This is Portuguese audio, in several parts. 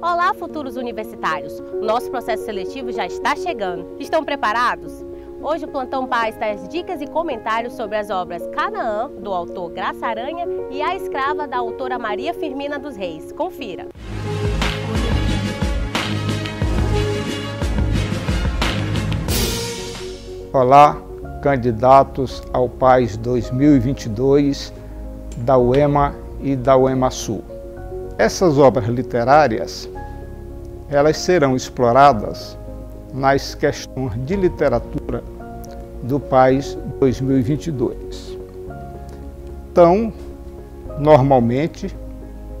Olá, futuros universitários! O nosso processo seletivo já está chegando. Estão preparados? Hoje o Plantão Paz traz dicas e comentários sobre as obras Canaã, do autor Graça Aranha, e A Escrava, da autora Maria Firmina dos Reis. Confira! Olá, candidatos ao Paz 2022 da UEMA e da UEMA-Sul. Essas obras literárias, elas serão exploradas nas questões de literatura do Paz 2022. Então, normalmente,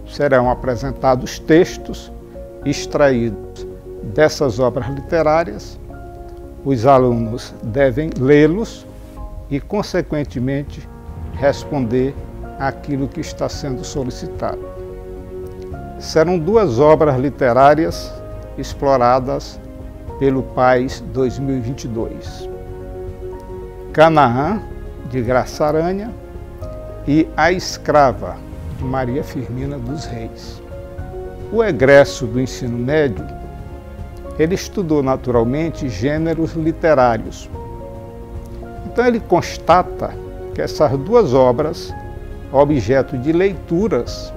serão apresentados textos extraídos dessas obras literárias. Os alunos devem lê-los e, consequentemente, responder àquilo que está sendo solicitado. Serão duas obras literárias exploradas pelo Paz 2022. Canaã, de Graça Aranha, e A Escrava, de Maria Firmina dos Reis. O egresso do ensino médio, ele estudou naturalmente gêneros literários. Então ele constata que essas duas obras, objeto de leituras,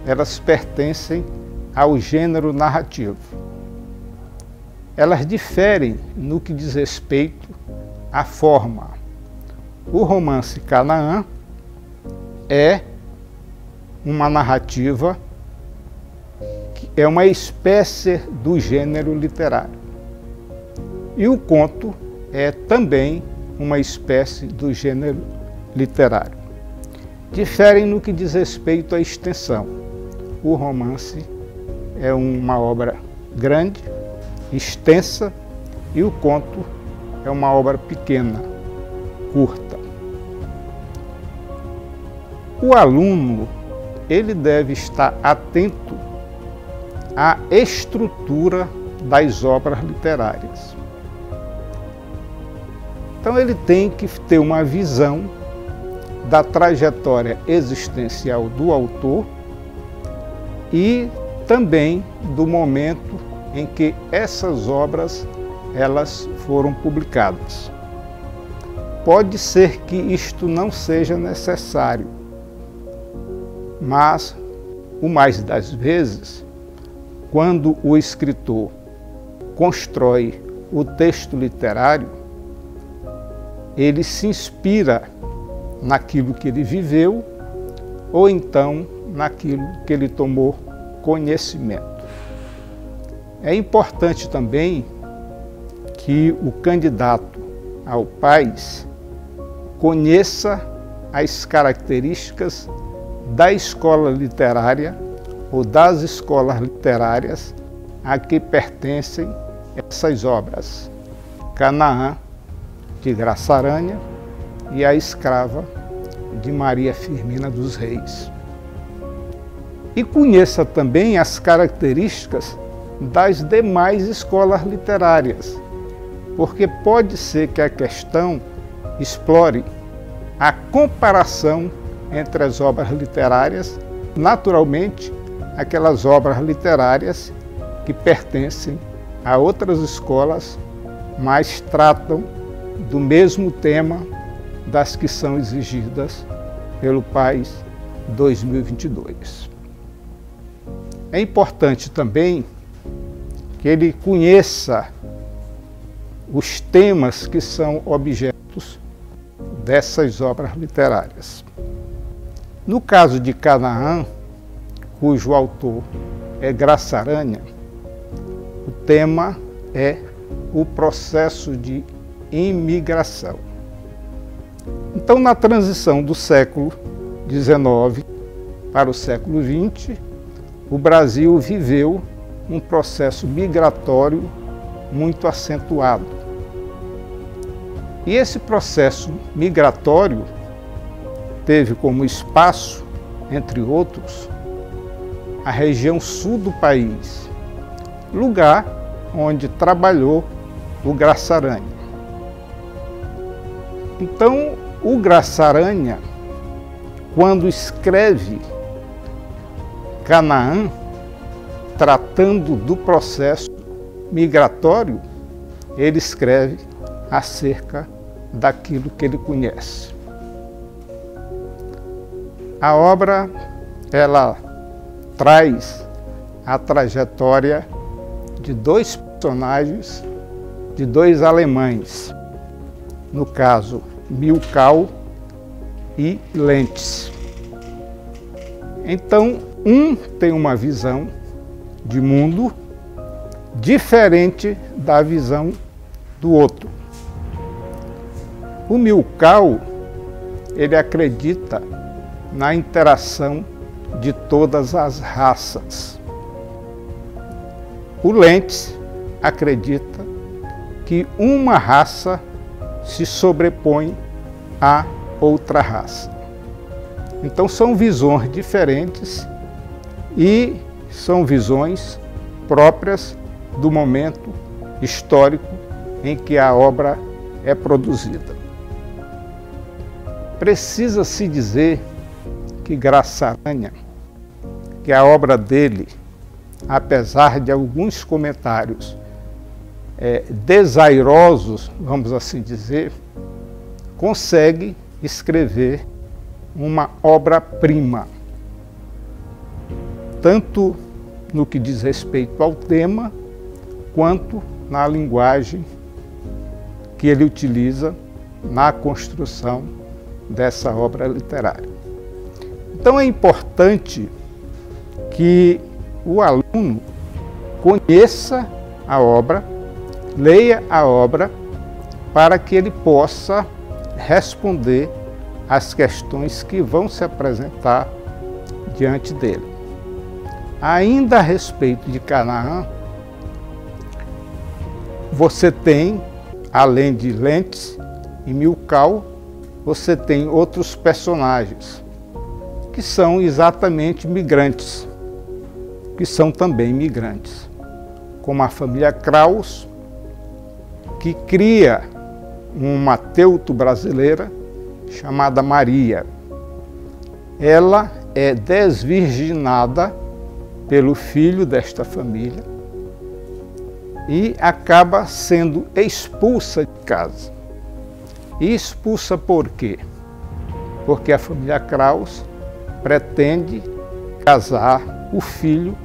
elas pertencem ao gênero narrativo. Elas diferem no que diz respeito à forma. O romance Canaã é uma narrativa que é uma espécie do gênero literário. E o conto é também uma espécie do gênero literário. Diferem no que diz respeito à extensão. O romance é uma obra grande, extensa, e o conto é uma obra pequena, curta. O aluno, ele deve estar atento à estrutura das obras literárias. Então ele tem que ter uma visão da trajetória existencial do autor e também do momento em que essas obras elas foram publicadas. Pode ser que isto não seja necessário, mas o mais das vezes, quando o escritor constrói o texto literário, ele se inspira naquilo que ele viveu ou então naquilo que ele tomou conhecimento. É importante também que o candidato ao Paz conheça as características da escola literária ou das escolas literárias a que pertencem essas obras. Canaã, de Graça Aranha, e A Escrava, de Maria Firmina dos Reis. E conheça também as características das demais escolas literárias, porque pode ser que a questão explore a comparação entre as obras literárias, naturalmente, aquelas obras literárias que pertencem a outras escolas, mas tratam do mesmo tema das que são exigidas pelo Paz 2022. É importante também que ele conheça os temas que são objetos dessas obras literárias. No caso de Canaã, cujo autor é Graça Aranha, o tema é o processo de imigração. Então, na transição do século XIX para o século XX, o Brasil viveu um processo migratório muito acentuado. E esse processo migratório teve como espaço, entre outros, a região sul do país, lugar onde trabalhou o Graça Aranha. Então, o Graça Aranha, quando escreve Canaã, tratando do processo migratório, ele escreve acerca daquilo que ele conhece. A obra, ela traz a trajetória de dois personagens, de dois alemães, no caso Milkau e Lentz. Então, um tem uma visão de mundo diferente da visão do outro. O Milkau, ele acredita na interação de todas as raças. O Lentz acredita que uma raça se sobrepõe a outra raça. Então são visões diferentes e são visões próprias do momento histórico em que a obra é produzida. Precisa-se dizer que Graçaranha, que a obra dele, apesar de alguns comentários desairosos, vamos assim dizer, consegue escrever uma obra-prima, tanto no que diz respeito ao tema, quanto na linguagem que ele utiliza na construção dessa obra literária. Então é importante que o aluno conheça a obra, leia a obra, para que ele possa responder às questões que vão se apresentar diante dele. Ainda a respeito de Canaã, você tem, além de Lentz e Milkau, você tem outros personagens que são exatamente migrantes, que são também migrantes, como a família Kraus, que cria uma teuto-brasileira chamada Maria. Ela é desvirginada pelo filho desta família e acaba sendo expulsa de casa. E expulsa por quê? Porque a família Kraus pretende casar o filho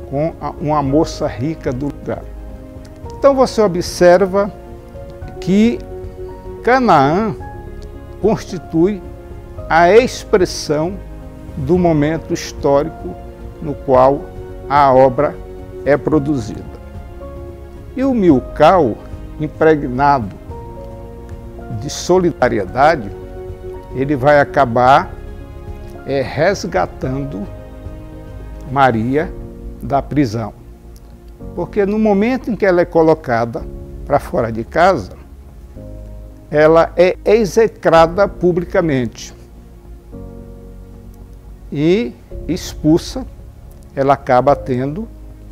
com uma moça rica do lugar. Então você observa que Canaã constitui a expressão do momento histórico no qual a obra é produzida. E o Milkau, impregnado de solidariedade, ele vai acabar resgatando Maria da prisão. Porque no momento em que ela é colocada para fora de casa, ela é execrada publicamente e expulsa. Ela acaba tendo,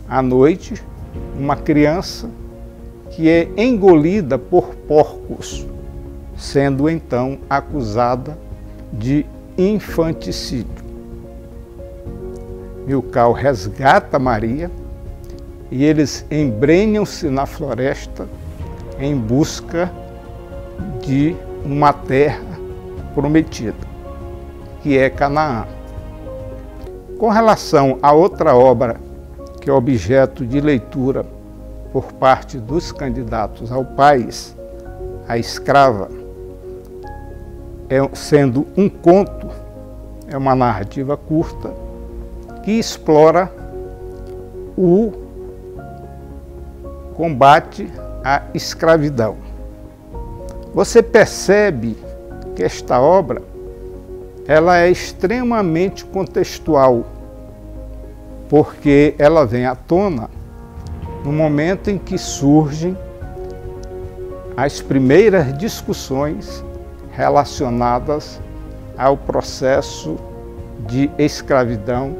à noite, uma criança que é engolida por porcos, sendo então acusada de infanticídio. Milkau resgata Maria e eles embrenham-se na floresta em busca de uma terra prometida, que é Canaã. Com relação a outra obra que é objeto de leitura por parte dos candidatos ao país, A Escrava, sendo um conto, é uma narrativa curta que explora o combate à escravidão. Você percebe que esta obra ela é extremamente contextual, porque ela vem à tona no momento em que surgem as primeiras discussões relacionadas ao processo de escravidão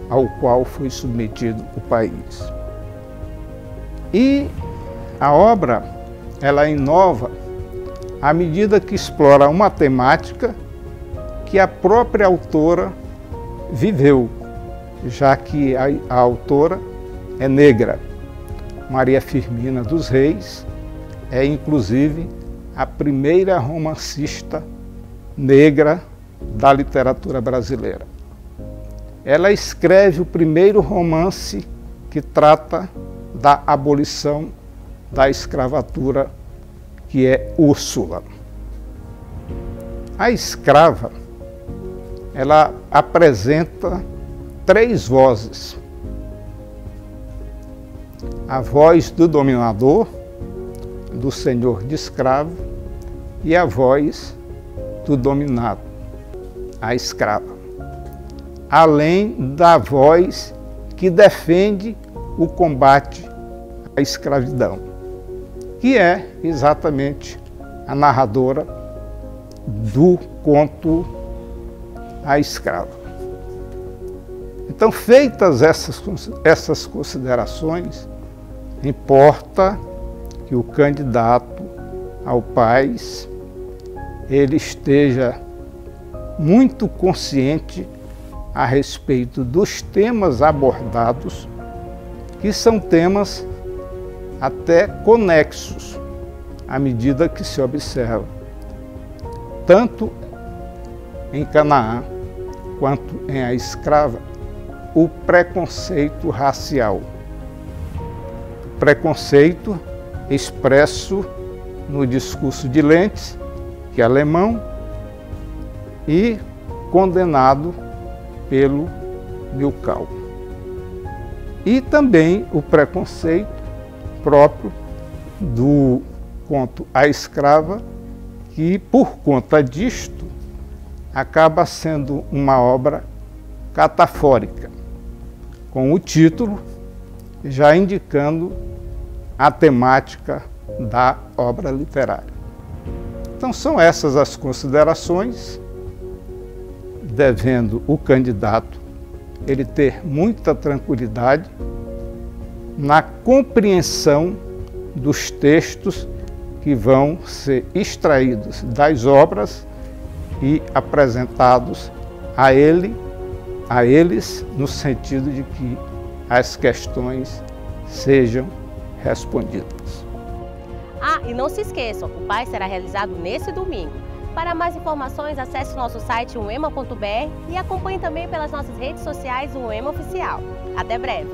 ao qual foi submetido o país. E a obra, ela inova à medida que explora uma temática que a própria autora viveu, já que a autora é negra. Maria Firmina dos Reis é, inclusive, a primeira romancista negra da literatura brasileira. Ela escreve o primeiro romance que trata da abolição da escravatura, que é Úrsula. A escrava, ela apresenta 3 vozes. A voz do dominador, do senhor de escravo, e a voz do dominado, a escrava. Além da voz que defende o combate à escravidão, que é exatamente a narradora do conto A Escrava. Então, feitas essas considerações, importa que o candidato ao PAS ele esteja muito consciente a respeito dos temas abordados, que são temas até conexos à medida que se observa, tanto em Canaã quanto em A Escrava, o preconceito racial. O preconceito expresso no discurso de Lentz, que é alemão, e condenado pelo Milkau. E também o preconceito próprio do conto A Escrava, que por conta disto acaba sendo uma obra catafórica, com o título já indicando a temática da obra literária. Então são essas as considerações, devendo o candidato ele ter muita tranquilidade na compreensão dos textos que vão ser extraídos das obras e apresentados a eles no sentido de que as questões sejam respondidas. E não se esqueçam, o PAS será realizado nesse domingo. Para mais informações, acesse o nosso site uema.br e acompanhe também pelas nossas redes sociais o Uema Oficial. Até breve!